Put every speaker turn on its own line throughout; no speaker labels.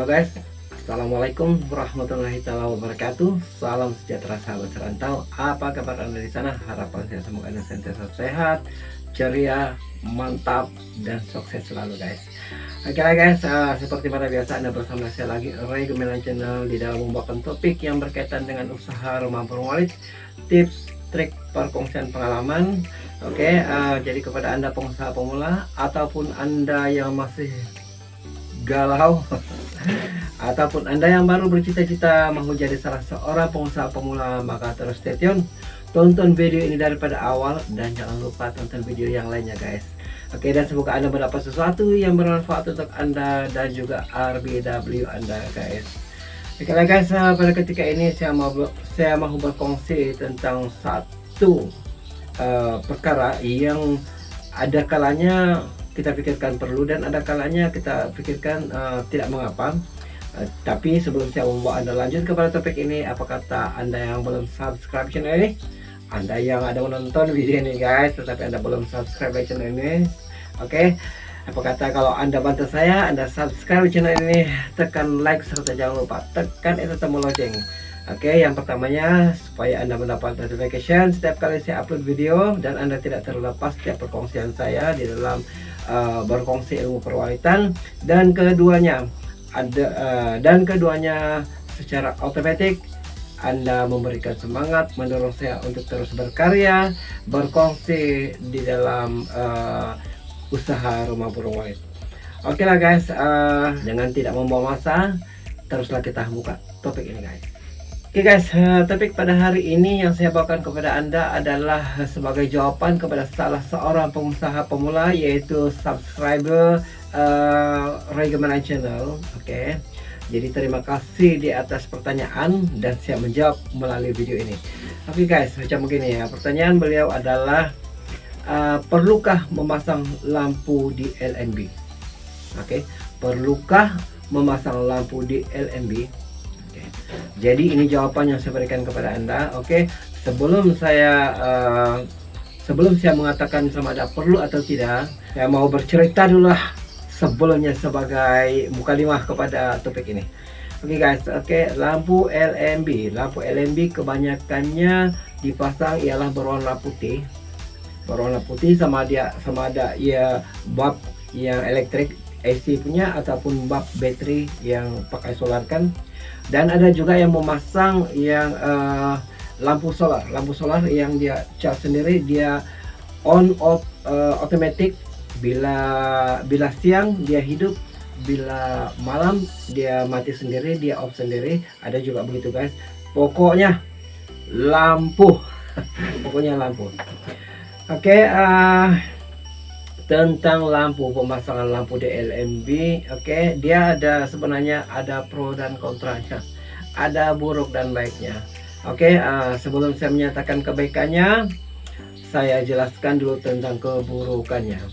Halo guys, Assalamualaikum warahmatullahi wabarakatuh. Salam sejahtera sahabat serantau. Apa kabar Anda di sana? Harapan saya semoga Anda senantiasa sehat, ceria, mantap, dan sukses selalu guys. Oke lah guys, seperti pada biasa Anda bersama saya lagi Ray Gemilang Channel di dalam membawakan topik yang berkaitan dengan usaha rumah burung walet, tips, trik, perkongsian pengalaman. Oke, jadi kepada Anda pengusaha pemula ataupun Anda yang masih galau ataupun Anda yang baru bercita-cita mau jadi salah seorang pengusaha pemula, maka terus stay tune, tonton video ini daripada awal dan jangan lupa tonton video yang lainnya guys. Oke, dan semoga Anda mendapat sesuatu yang bermanfaat untuk Anda dan juga RBW Anda guys. Oke lah guys, pada ketika ini saya mau berkongsi tentang satu perkara yang ada kalanya kita pikirkan perlu dan ada kalanya kita pikirkan tidak mengapa. Tapi sebelum saya membawa Anda lanjut kepada topik ini, apa kata Anda yang belum subscribe channel ini, Anda yang ada menonton video ini guys tetapi Anda belum subscribe channel ini, oke, apa kata kalau Anda bantu saya, Anda subscribe channel ini, tekan like serta jangan lupa tekan itu tombol lonceng. Oke, yang pertamanya supaya Anda mendapat notification setiap kali saya upload video dan Anda tidak terlepas setiap perkongsian saya di dalam berkongsi ilmu perwalitan. Dan keduanya secara otomatis Anda memberikan semangat, mendorong saya untuk terus berkarya, berkongsi di dalam usaha rumah burung walet. Oke lah guys, dengan tidak membawa masa, teruslah kita buka topik ini guys. Oke guys, topik pada hari ini yang saya bawakan kepada Anda adalah sebagai jawaban kepada salah seorang pengusaha pemula, yaitu subscriber Ray Gemilang Channel. Oke, jadi terima kasih di atas pertanyaan dan saya menjawab melalui video ini. Oke guys, macam begini ya, pertanyaan beliau adalah perlukah memasang lampu di LNB? Oke, perlukah memasang lampu di LNB? Jadi ini jawaban yang saya berikan kepada Anda. Oke, sebelum saya mengatakan sama Anda perlu atau tidak, saya mau bercerita dulu lah sebelumnya sebagai mukadimah kepada topik ini. Oke guys, oke, lampu LNB kebanyakannya dipasang ialah berwarna putih. Berwarna putih sama ada ya bulb yang elektrik AC punya ataupun bulb bateri yang pakai solar kan. Dan ada juga yang memasang yang lampu solar yang dia charge sendiri, dia on off otomatis. Bila siang dia hidup, bila malam dia mati sendiri, dia off sendiri. Ada juga begitu guys. Pokoknya lampu. Pokoknya lampu. Oke, tentang lampu, pemasangan lampu di LNB, oke, dia sebenarnya ada pro dan kontranya, ada buruk dan baiknya. Oke, sebelum saya menyatakan kebaikannya, saya jelaskan dulu tentang keburukannya.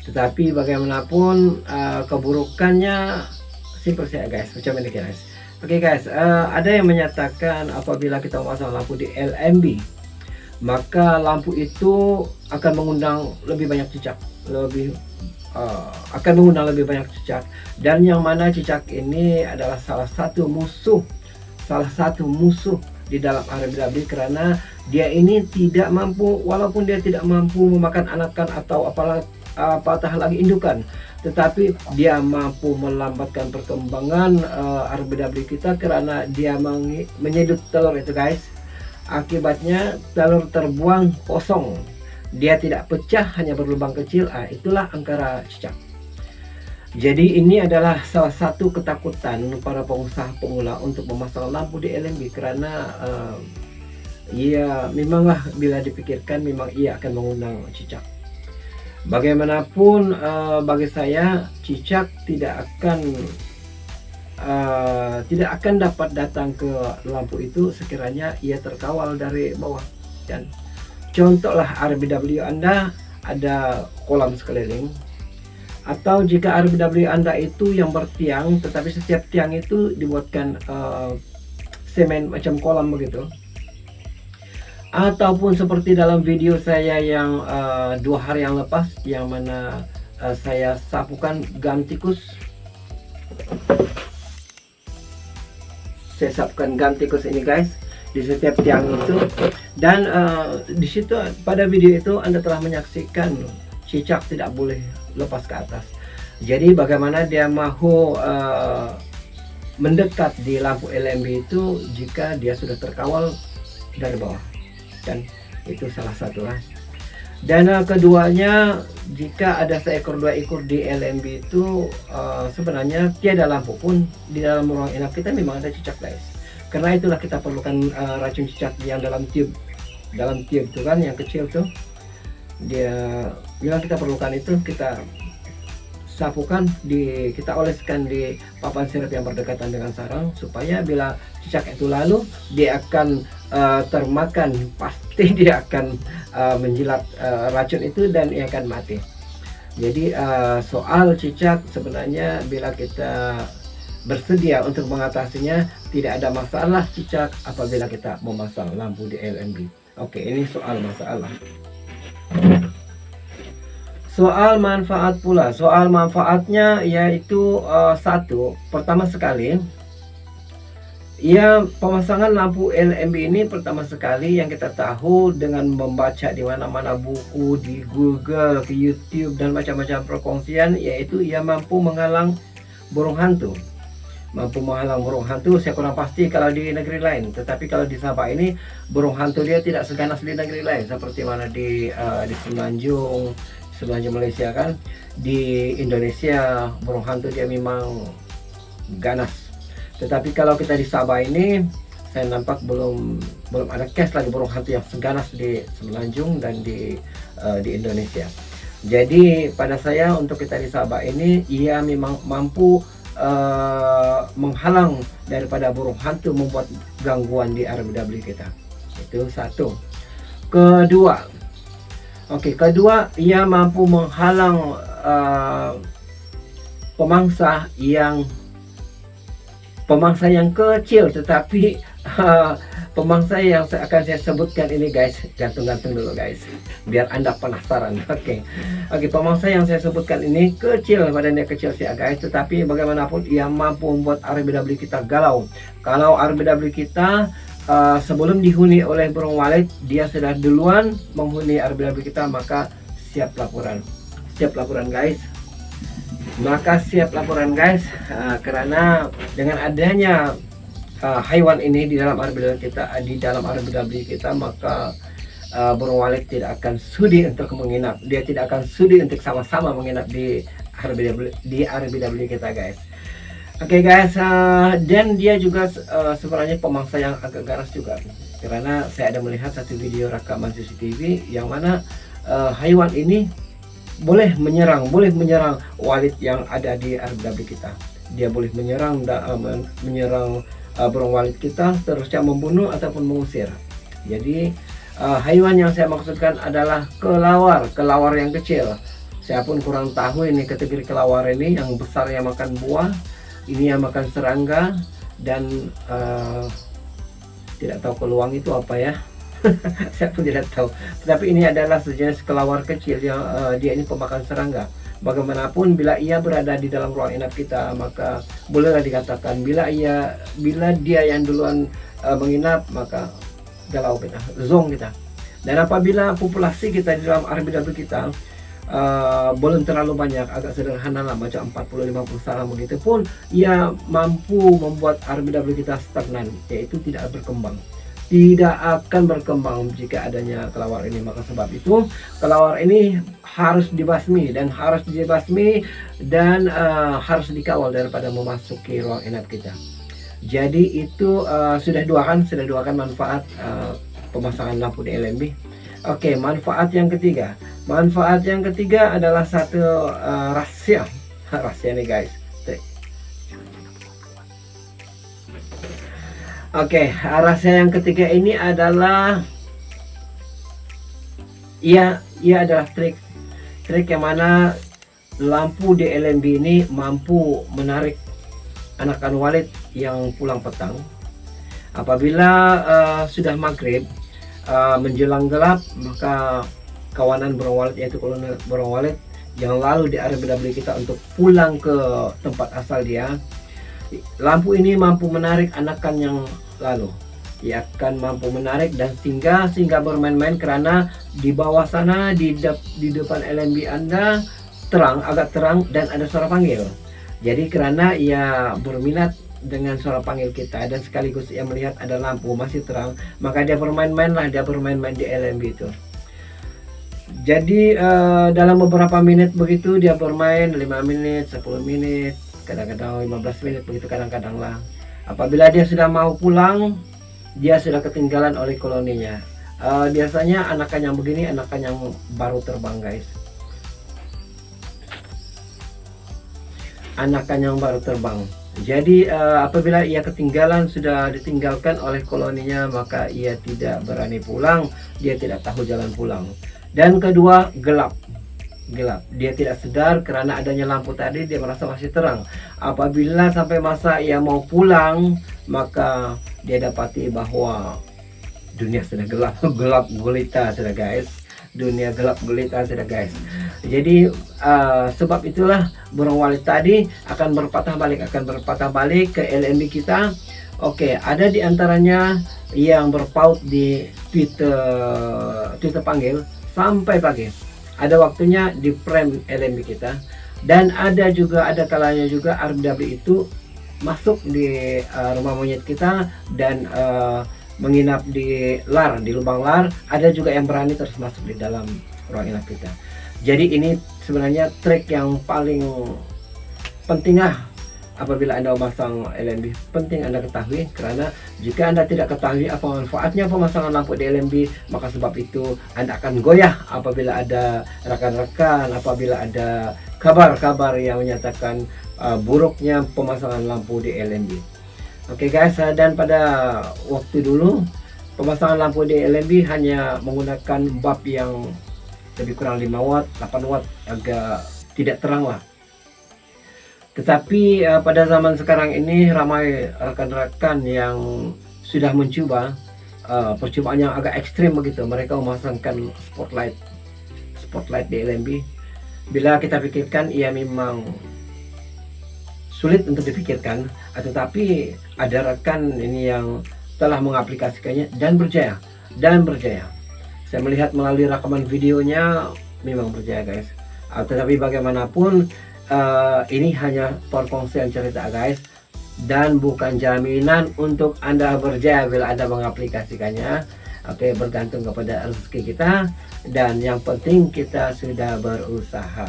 Tetapi bagaimanapun keburukannya simpel saja guys, macam ini guys. Oke guys, ada yang menyatakan apabila kita memasang lampu di LNB, maka lampu itu akan mengundang lebih banyak cicak, dan yang mana cicak ini adalah salah satu musuh di dalam RBW, karena dia ini tidak mampu, walaupun dia tidak mampu memakan anakan atau apatah lagi indukan, tetapi dia mampu melambatkan perkembangan RBW kita karena dia menyedut telur itu guys. Akibatnya telur terbuang kosong, dia tidak pecah, hanya berlubang kecil. Itulah angkara cicak. Jadi ini adalah salah satu ketakutan para pengusaha pemula untuk memasang lampu di LNB, karena ya memanglah bila dipikirkan memang ia akan mengundang cicak. Bagaimanapun bagi saya cicak tidak akan dapat datang ke lampu itu sekiranya ia terkawal dari bawah. Dan contohlah RBW Anda ada kolam sekeliling, atau jika RBW Anda itu yang bertiang tetapi setiap tiang itu dibuatkan semen macam kolam begitu, ataupun seperti dalam video saya yang 2 hari yang lepas, yang mana saya sapukan gam tikus. saya siapkan gun tikus ini guys di setiap tiang itu. Dan di situ pada video itu Anda telah menyaksikan cicak tidak boleh lepas ke atas. Jadi bagaimana dia mau mendekat di lampu LMB itu jika dia sudah terkawal dari bawah, dan itu salah satu lah. Dan keduanya, jika ada seekor dua ekor di LMB itu sebenarnya tiada lampu pun di dalam ruang inap kita memang ada cicak guys. Karena itulah kita perlukan racun cicak yang dalam tube itu kan, yang kecil tuh. Dia bilang kita perlukan itu, kita sapukan, kita oleskan di papan sirup yang berdekatan dengan sarang, supaya bila cicak itu lalu dia akan termakan, pasti dia akan menjilat racun itu dan ia akan mati. Jadi soal cicak sebenarnya bila kita bersedia untuk mengatasinya, tidak ada masalah cicak apabila kita memasang lampu di LMB. Oke, ini soal masalah. Soal manfaat pula. Soal manfaatnya yaitu satu, pertama sekali, ya pemasangan lampu LMB ini pertama sekali yang kita tahu dengan membaca di mana-mana buku, di Google, di YouTube dan macam-macam perkongsian, yaitu ia mampu menghalang burung hantu. Mampu menghalang burung hantu, saya kurang pasti kalau di negeri lain. Tetapi kalau di Sabah ini, burung hantu dia tidak seganas di negeri lain, seperti mana di Semenanjung Malaysia kan. Di Indonesia burung hantu dia memang ganas. Tetapi kalau kita di Sabah ini, saya nampak belum ada case lagi burung hantu yang seganas di Semenanjung dan di Indonesia. Jadi pada saya, untuk kita di Sabah ini, ia memang mampu menghalang daripada burung hantu membuat gangguan di RBW kita. Itu satu. Kedua, ia mampu menghalang pemangsa yang kecil, tetapi pemangsa yang akan saya sebutkan ini guys, gantung dulu guys, biar Anda penasaran. Oke, pemangsa yang saya sebutkan ini kecil, badannya kecil sih guys, tetapi bagaimanapun ia mampu membuat RBW kita galau. Kalau RBW kita sebelum dihuni oleh burung walet, dia sudah duluan menghuni RBW kita, maka siap laporan guys. Karena dengan adanya haiwan ini di dalam RBW kita, maka burung walet tidak akan sudi untuk menginap. Dia tidak akan sudi untuk sama-sama menginap di RBW kita guys. Oke guys, dan dia juga sebenarnya pemangsa yang agak ganas juga, karena saya ada melihat satu video rekaman CCTV yang mana haiwan ini boleh menyerang walet yang ada di RBW kita. Dia boleh menyerang burung walet kita, seterusnya membunuh ataupun mengusir. Jadi haiwan yang saya maksudkan adalah kelawar yang kecil. Saya pun kurang tahu ini kategori kelawar ini, yang besar yang makan buah, ini yang makan serangga, dan tidak tahu keluang itu apa ya. Saya pun tidak tahu. Tapi ini adalah sejenis kelawar kecil yang dia ini pemakan serangga. Bagaimanapun bila ia berada di dalam ruang inap kita, maka bolehlah dikatakan bila dia yang duluan menginap, maka galau kita, zong kita. Dan apabila populasi kita di dalam RBW kita belum terlalu banyak, agak sederhana lah, macam 40-50 sarang begitu pun, ia mampu membuat RBW kita stagnan, yaitu tidak akan berkembang jika adanya kelawar ini. Maka sebab itu kelawar ini harus dibasmi dan harus dikawal daripada memasuki ruang inap kita. Jadi itu sudah dua kan manfaat pemasangan lampu di LMB. Oke, manfaat yang ketiga adalah satu rahasia nih guys. Oke, rahasia yang ketiga ini adalah ia adalah trik yang mana lampu di LMB ini mampu menarik anakan walet yang pulang petang. Apabila sudah maghrib menjelang gelap, maka kawanan burung walet, yaitu koloni burung walet yang lalu di RBW kita untuk pulang ke tempat asal dia, lampu ini mampu menarik anakan yang lalu. Ia akan mampu menarik dan sehingga bermain-main karena di bawah sana di depan LMB Anda agak terang dan ada suara panggil. Jadi karena ia berminat dengan suara panggil kita dan sekaligus ia melihat ada lampu masih terang, maka dia bermain-main di LMB itu. Jadi dalam beberapa menit begitu dia bermain, 5 menit, 10 menit, kadang-kadang 15 menit begitu, kadang-kadang lah. Apabila dia sudah mau pulang, dia sudah ketinggalan oleh koloninya. Biasanya anakan yang begini anakan yang baru terbang, guys. Anakan yang baru terbang. Jadi apabila ia ketinggalan, sudah ditinggalkan oleh koloninya, maka ia tidak berani pulang, dia tidak tahu jalan pulang. Dan kedua, gelap. Dia tidak sadar karena adanya lampu tadi, dia merasa masih terang. Apabila sampai masa ia mau pulang, maka dia dapati bahwa dunia sudah gelap gulita sudah, guys. Dunia gelap gulita sudah, guys. Jadi sebab itulah burung walet tadi akan berpatah balik ke LMB kita. Oke, ada di antaranya yang berpaut di Twitter panggil sampai pagi. Ada waktunya di frame LMB kita, dan ada kalanya juga RBW itu masuk di rumah monyet kita dan menginap di lubang lar. Ada juga yang berani terus masuk di dalam ruang inap kita. Jadi ini sebenarnya trik yang paling penting apabila Anda memasang LMB, penting Anda ketahui, karena jika Anda tidak ketahui apa manfaatnya pemasangan lampu di LMB, maka sebab itu Anda akan goyah apabila ada rekan-rekan, apabila ada kabar-kabar yang menyatakan buruknya pemasangan lampu di LMB. Oke, guys, dan pada waktu dulu pemasangan lampu di LMB hanya menggunakan bulb yang lebih kurang 5 watt, 8 watt, agak tidak terang lah. Tetapi pada zaman sekarang ini ramai rekan-rekan yang sudah mencoba percobaan yang agak ekstrim begitu. Mereka memasangkan spotlight di LMB. Bila kita pikirkan, ia memang sulit untuk dipikirkan, tetapi ada rekan ini yang telah mengaplikasikannya dan berjaya. Saya melihat melalui rekaman videonya memang berjaya, guys. Tetapi bagaimanapun ini hanya perkongsian cerita, guys, dan bukan jaminan untuk Anda berjaya bila Anda mengaplikasikannya. Oke, bergantung kepada rezeki kita, dan yang penting kita sudah berusaha.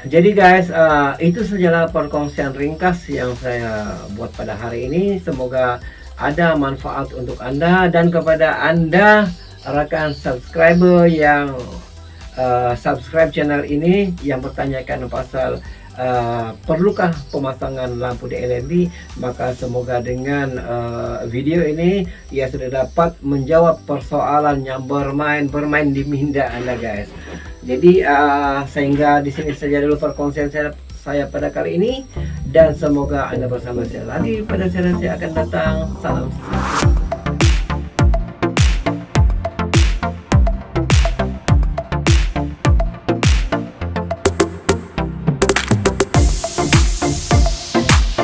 Jadi, guys, itu sajalah perkongsian ringkas yang saya buat pada hari ini. Semoga ada manfaat untuk Anda dan kepada Anda rekan subscriber yang subscribe channel ini yang bertanyakan pasal perlukah pemasangan lampu di LMB, maka semoga dengan video ini ia sudah dapat menjawab persoalan yang bermain di minda Anda, guys. Jadi sehingga di sini saja dulu perkongsian saya pada kali ini, dan semoga Anda bersama saya lagi pada sesi akan datang. Salam.